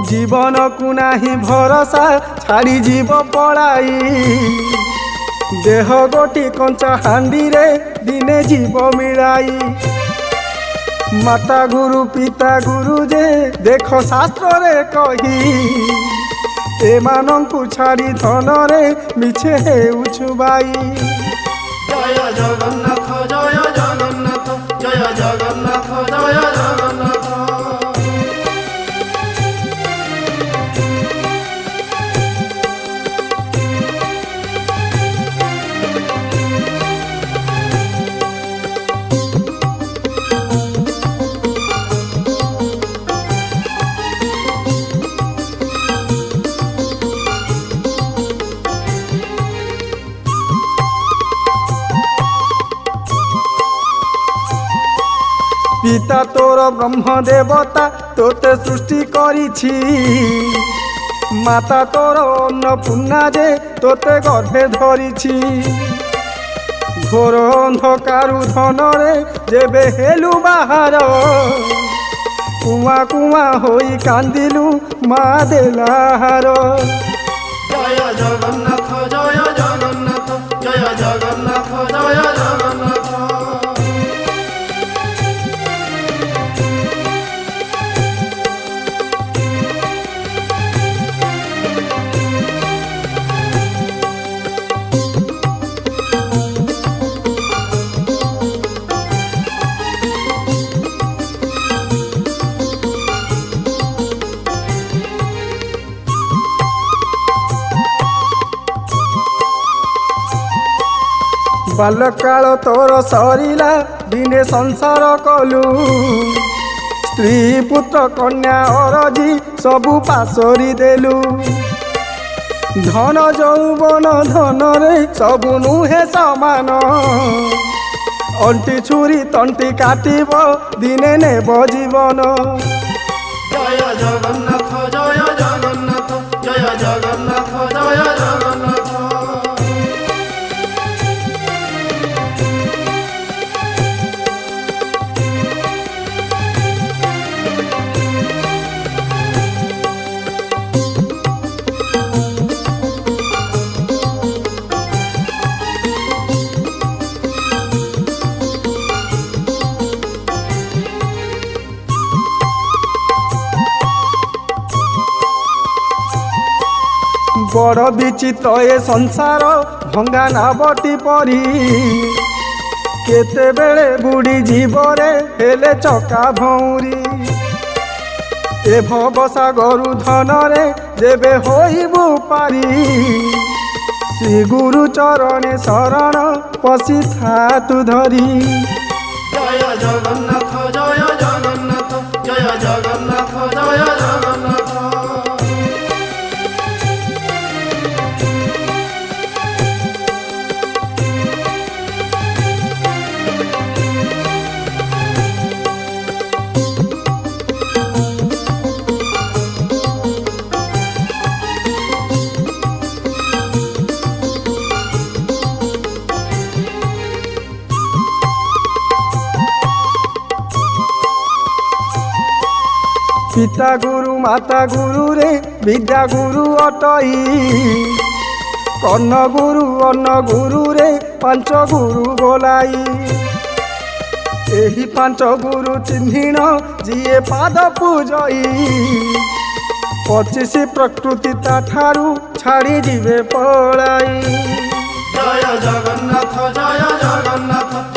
जीवन को नाही भरोसा छाड़ी जीव पड़ाई देह गोटी कंचा हांडी रे दिने जीव मिलाई माता गुरु पिता गुरु जे देख शास्त्र रे कही एमानंकु छाड़ी धन रे मिछे हेउछु बाई। जय जगन्नाथ जय जगन्नाथ जय जगन्नाथ जय जगन्नाथ। पिता तोर ब्रह्म देवता तोते सृष्टि करिछि माता तोर अन्नपूर्णा जे तोते गर्भे धरिछि घोर अंधकारु धन रे जेबे हेलु बाहर कुआ कुआ होई कांदिलु मा देलाहार। जय जगन्नाथ जय जगन्नाथ जय जगन्नाथ जय जगन्नाथ। बाल्यकाल तोर सरिला दिने संसार कलु स्त्री पुत्र कन्या अरजी सबु पासरी देलु धन जौवन धन रे सबु नुहे समान अंटी छुरी तंटी काटिब दिने नेब जीवन। जय जगन्नाथ जय जगन्नाथ जय जगन्नाथ जय जगन्नाथ। बड़ विचित्र ए संसार भंगा नाबटी परी केते बेले बुढ़ी जीवरे हेले चका भौरी ए भवसागरु धन रे जेबे होइबु पारी श्री गुरु चरणे शरण पसी थातु धरी। जय जगन्नाथ जय जगन्नाथ जय जगन्नाथ जय जगन्नाथ। पिता गुरु माता गुरु रे विद्या गुरु अटई कर्ण गुरु अन्न गुरु रे पांच गुरु बोलाई एही पांच गुरु चिन्हिण जिए पाद पूजई 25 प्रकृति ता ठारू छाड़ी जीवे पलाई। जय जगन्नाथ जय जगन्नाथ